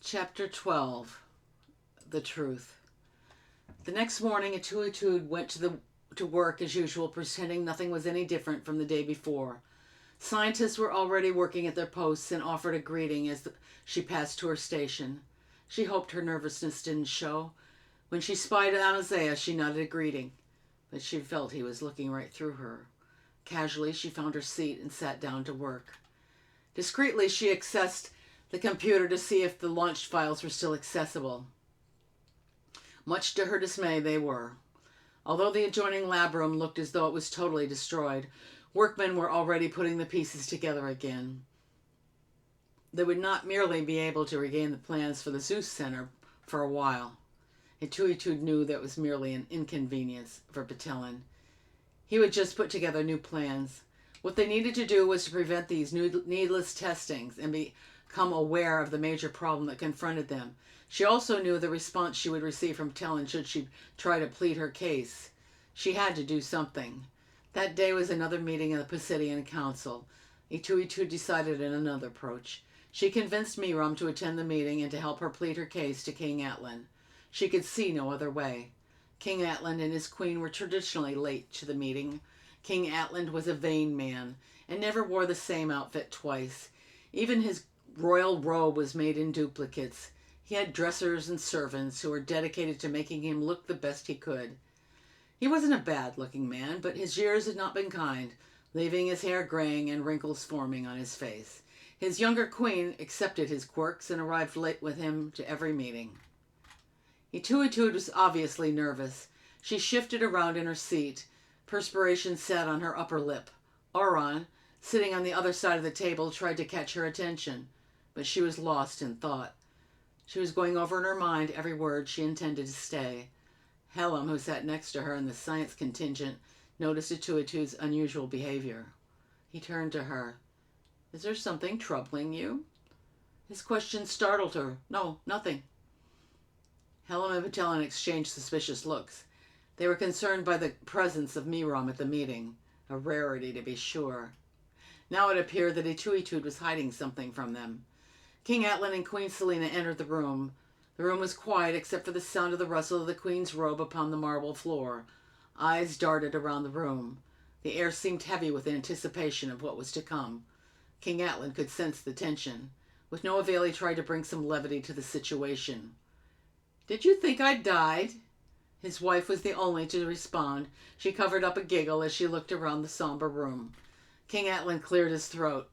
Chapter 12. The Truth. The next morning, ATLATIA went to work as usual, pretending nothing was any different from the day before. Scientists were already working at their posts and offered a greeting as she passed to her station. She hoped her nervousness didn't show. When she spied Isaiah, she nodded a greeting, but she felt he was looking right through her. Casually, she found her seat and sat down to work. Discreetly, she accessed the computer to see if the launched files were still accessible. Much to her dismay, they were. Although the adjoining lab room looked as though it was totally destroyed, workmen were already putting the pieces together again. They would not merely be able to regain the plans for the Zeus Center for a while. ATLATIA knew that was merely an inconvenience for Patelin. He would just put together new plans. What they needed to do was to prevent these needless testings and become aware of the major problem that confronted them. She also knew the response she would receive from Patelin should she try to plead her case. She had to do something. That day was another meeting of the Pisidian Council. ATLATIA decided on another approach. She convinced Miram to attend the meeting and to help her plead her case to King Atlan. She could see no other way. King Atlan and his queen were traditionally late to the meeting. King Atlan was a vain man and never wore the same outfit twice. Even his royal robe was made in duplicates. He had dressers and servants who were dedicated to making him look the best he could. He wasn't a bad-looking man, but his years had not been kind, leaving his hair graying and wrinkles forming on his face. His younger queen accepted his quirks and arrived late with him to every meeting. ATLATIA was obviously nervous. She shifted around in her seat. Perspiration sat on her upper lip. Auron, sitting on the other side of the table, tried to catch her attention, but she was lost in thought. She was going over in her mind every word she intended to say. Helm, who sat next to her in the science contingent, noticed ATLATIA's unusual behavior. He turned to her. "Is there something troubling you?" His question startled her. "No, nothing." Helm and Patelin exchanged suspicious looks. They were concerned by the presence of Miram at the meeting, a rarity to be sure. Now it appeared that ATLATIA was hiding something from them. King Atlan and Queen Selena entered the room. The room was quiet except for the sound of the rustle of the queen's robe upon the marble floor. Eyes darted around the room. The air seemed heavy with anticipation of what was to come. King Atlan could sense the tension. With no avail, he tried to bring some levity to the situation. "Did you think I died?" His wife was the only to respond. She covered up a giggle as she looked around the somber room. King Atlan cleared his throat.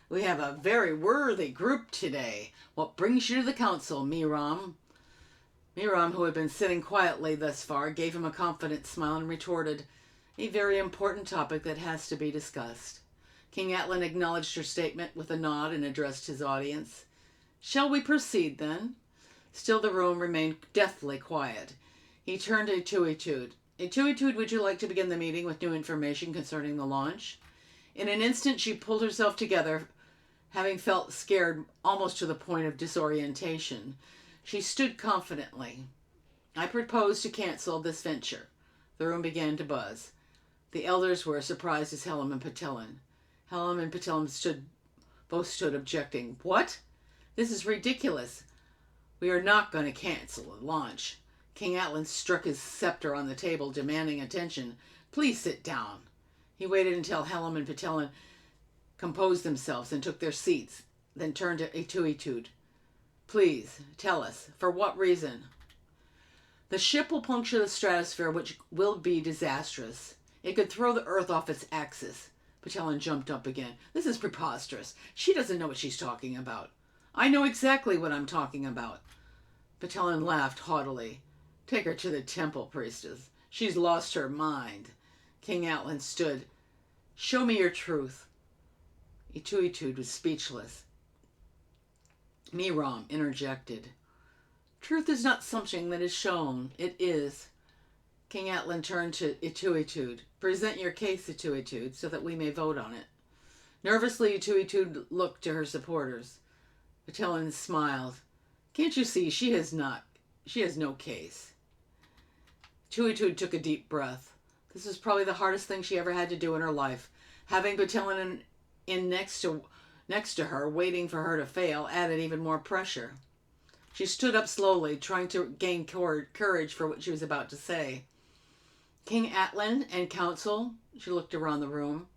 "We have a very worthy group today. What brings you to the council, Miram?" Miram, who had been sitting quietly thus far, gave him a confident smile and retorted, "A very important topic that has to be discussed." King Atlan acknowledged her statement with a nod and addressed his audience. "Shall we proceed, then?" Still the room remained deathly quiet. He turned to ATLATIA. "ATLATIA, would you like to begin the meeting with new information concerning the launch?" In an instant she pulled herself together, having felt scared almost to the point of disorientation. She stood confidently. "I propose to cancel this venture." The room began to buzz. The elders were as surprised as Helm and Patelin. Helm and Patelin both stood objecting. "What? This is ridiculous. We are not going to cancel the launch." King Atlan struck his scepter on the table, demanding attention. "Please sit down." He waited until Helm and Patelin composed themselves and took their seats, then turned to ATLATIA. "Please, tell us, for what reason?" "The ship will puncture the stratosphere, which will be disastrous. It could throw the Earth off its axis." Patelin jumped up again. "This is preposterous. She doesn't know what she's talking about." "I know exactly what I'm talking about." Patelin laughed haughtily. "Take her to the temple, priestess. She's lost her mind." King Atlan stood. "Show me your truth." ATLATIA was speechless. Miram interjected. "Truth is not something that is shown. It is." King Atlan turned to ATLATIA. "Present your case, ATLATIA, so that we may vote on it." Nervously, ATLATIA looked to her supporters. Patelin smiled. "Can't you see she has no case?" ATLATIA took a deep breath. This was probably the hardest thing she ever had to do in her life. Having Patelin in next to her, waiting for her to fail, added even more pressure. She stood up slowly, trying to gain courage for what she was about to say. King Atlan and council, she looked around the room.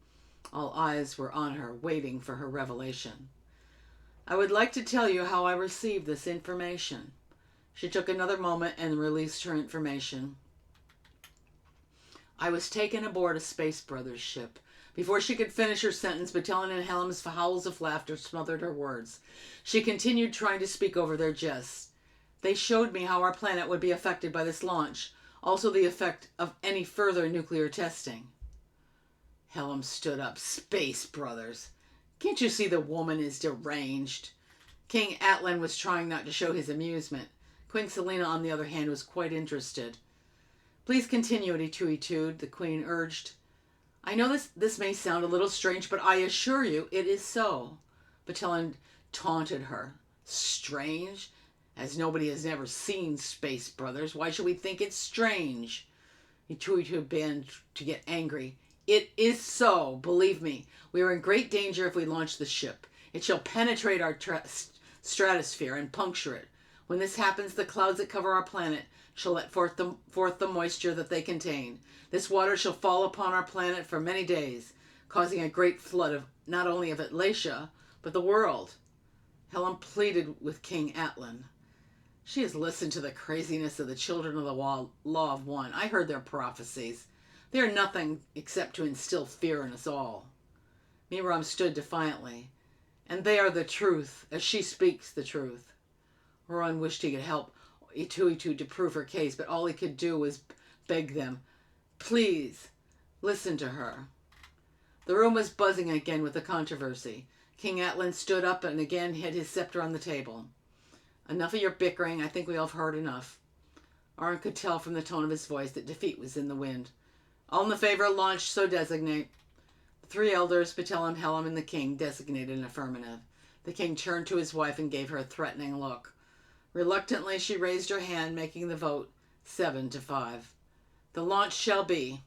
All eyes were on her, waiting for her revelation. I would like to tell you how I received this information. She took another moment and released her information. I was taken aboard a Space Brothers ship. Before she could finish her sentence, Battalion and Helm's howls of laughter smothered her words. She continued, trying to speak over their jests. They showed me how our planet would be affected by this launch, also the effect of any further nuclear testing. Helm stood up. Space Brothers. Can't you see the woman is deranged? King Atlan was trying not to show his amusement. Queen Selena, on the other hand, was quite interested. Please continue, Etude, the Queen urged. I know this may sound a little strange, but I assure you it is so. Battalion taunted her. Strange? As nobody has never seen Space Brothers, why should we think it's strange? Etude began to get angry. It is so, believe me. We are in great danger if we launch the ship. It shall penetrate our stratosphere and puncture it. When this happens, the clouds that cover our planet shall let forth the moisture that they contain. This water shall fall upon our planet for many days, causing a great flood of not only of ATLATIA, but the world. Helen pleaded with King Atlan. She has listened to the craziness of the children of the law of one. I heard their prophecies. They are nothing except to instill fear in us all. Miram stood defiantly. And they are the truth, as she speaks the truth. Oran wished he could help Etude to prove her case, but all he could do was beg them, please, listen to her. The room was buzzing again with the controversy. King Atlan stood up and again hit his scepter on the table. Enough of your bickering. I think we all have heard enough. Oran could tell from the tone of his voice that defeat was in the wind. All in the favor of launch, so designate. The three elders, Battalion, Helm, and the king, designated an affirmative. The king turned to his wife and gave her a threatening look. Reluctantly, she raised her hand, making the vote 7-5. The launch shall be.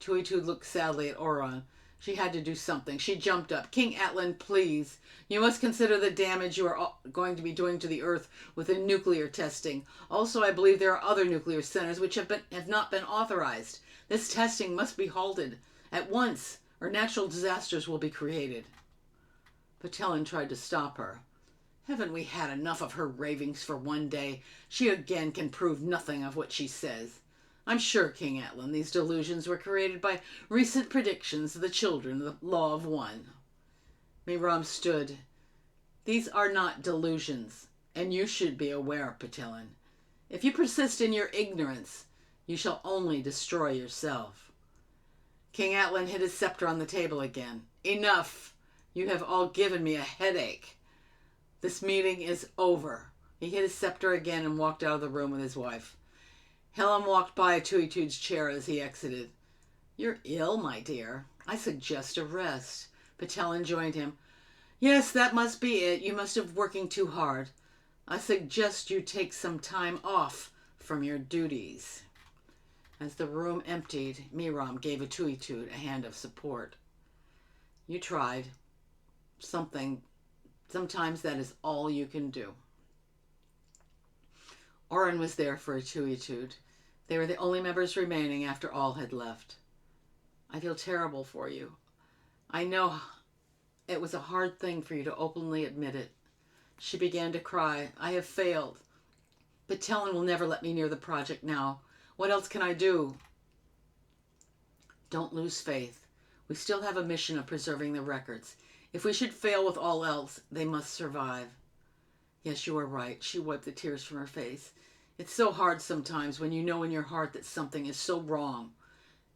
Etude looked sadly at Oran. She had to do something. She jumped up. King Atlan, please. You must consider the damage you are going to be doing to the Earth with the nuclear testing. Also, I believe there are other nuclear centers which have not been authorized. This testing must be halted at once, or natural disasters will be created. Battalion tried to stop her. Haven't we had enough of her ravings for one day? She again can prove nothing of what she says. I'm sure, King Atlan, these delusions were created by recent predictions of the children of the Law of One. Miram stood. These are not delusions, and you should be aware, Battalion. If you persist in your ignorance, you shall only destroy yourself. King Atlan hit his scepter on the table again. Enough! You have all given me a headache. This meeting is over. He hit his scepter again and walked out of the room with his wife. Helen walked by Etude's chair as he exited. You're ill, my dear. I suggest a rest. Battalion joined him. Yes, that must be it. You must have been working too hard. I suggest you take some time off from your duties. As the room emptied, Miram gave Etude a hand of support. You tried. Sometimes that is all you can do. Oran was there for Etude. They were the only members remaining after all had left. I feel terrible for you. I know it was a hard thing for you to openly admit it. She began to cry. I have failed. Battalion will never let me near the project now. What else can I do? Don't lose faith. We still have a mission of preserving the records. If we should fail with all else, they must survive. Yes, you are right. She wiped the tears from her face. It's so hard sometimes when you know in your heart that something is so wrong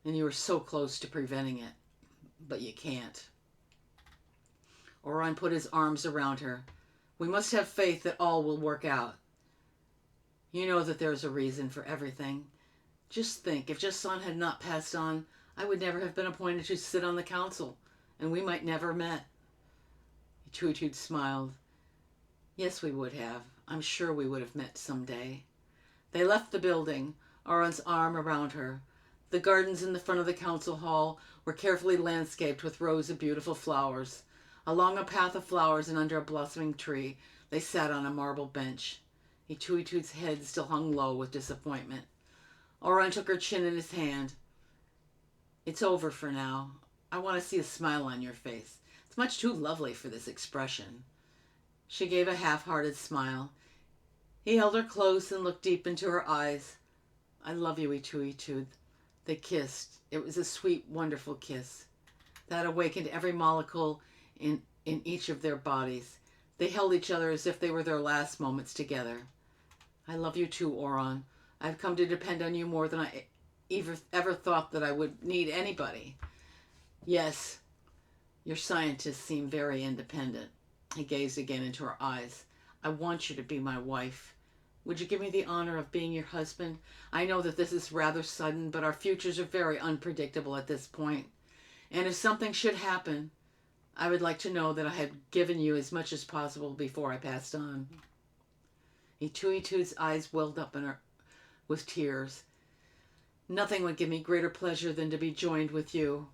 and you are so close to preventing it, but you can't. Oran put his arms around her. We must have faith that all will work out. You know that there's a reason for everything. Just think, if Jason had not passed on, I would never have been appointed to sit on the council, and we might never have met. Etude smiled. Yes, we would have. I'm sure we would have met someday. They left the building, Oran's arm around her. The gardens in the front of the council hall were carefully landscaped with rows of beautiful flowers. Along a path of flowers and under a blossoming tree, they sat on a marble bench. Ituitude's head still hung low with disappointment. Oran took her chin in his hand. It's over for now. I want to see a smile on your face. It's much too lovely for this expression. She gave a half-hearted smile. He held her close and looked deep into her eyes. I love you, Ituitude. They kissed. It was a sweet, wonderful kiss that awakened every molecule in each of their bodies. They held each other as if they were their last moments together. I love you too, Oran. I've come to depend on you more than I ever thought that I would need anybody. Yes, your scientists seem very independent. He gazed again into her eyes. I want you to be my wife. Would you give me the honor of being your husband? I know that this is rather sudden, but our futures are very unpredictable at this point. And if something should happen, I would like to know that I had given you as much as possible before I passed on. Ituitude's eyes welled up in her with tears. Nothing would give me greater pleasure than to be joined with you.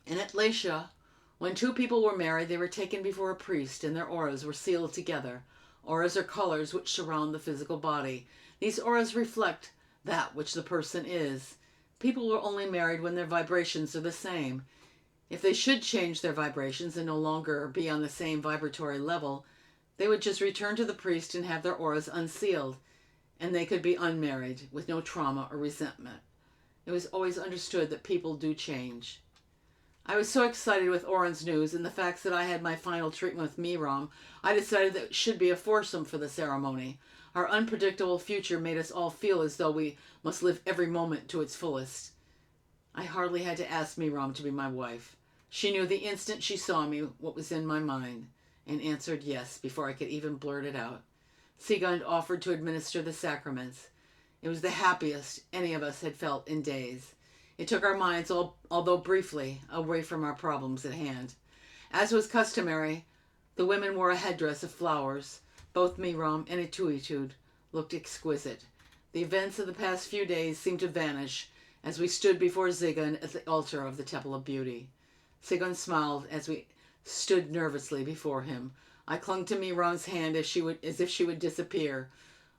In ATLATIA, when two people were married, they were taken before a priest and their auras were sealed together. Auras are colors which surround the physical body. These auras reflect that which the person is. People are only married when their vibrations are the same. If they should change their vibrations and no longer be on the same vibratory level, they would just return to the priest and have their auras unsealed, and they could be unmarried with no trauma or resentment. It was always understood that people do change. I was so excited with Oran's news and the fact that I had my final treatment with Miram, I decided that it should be a foursome for the ceremony. Our unpredictable future made us all feel as though we must live every moment to its fullest. I hardly had to ask Miram to be my wife. She knew the instant she saw me what was in my mind, and answered yes before I could even blurt it out. Sigund offered to administer the sacraments. It was the happiest any of us had felt in days. It took our minds, although briefly, away from our problems at hand. As was customary, the women wore a headdress of flowers. Both Miram and Ituitude looked exquisite. The events of the past few days seemed to vanish as we stood before Sigund at the altar of the Temple of Beauty. Sigund smiled as we stood nervously before him. I clung to Miram's hand as if she would disappear.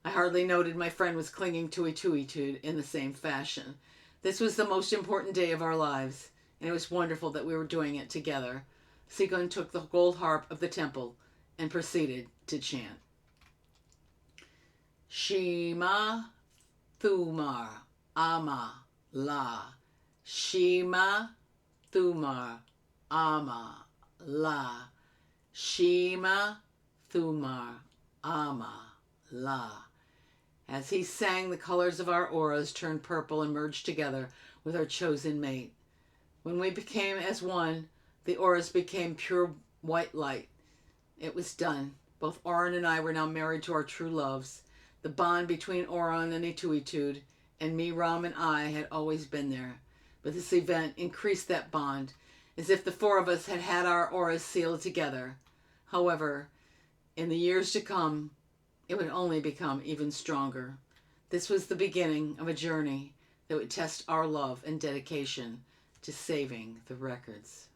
I hardly noted my friend was clinging to Ituitude in the same fashion. This was the most important day of our lives, and it was wonderful that we were doing it together. Sigund took the gold harp of the temple and proceeded to chant. Shema Thumar Ama La. Shema Thumar Ama La. Shema Thumar Ama La. As he sang, the colors of our auras turned purple and merged together with our chosen mate. When we became as one, the auras became pure white light. It was done. Both Oran and I were now married to our true loves. The bond between Oran and Ituitude and Miram and I had always been there. But this event increased that bond, as if the four of us had had our auras sealed together. However, in the years to come, it would only become even stronger. This was the beginning of a journey that would test our love and dedication to saving the records.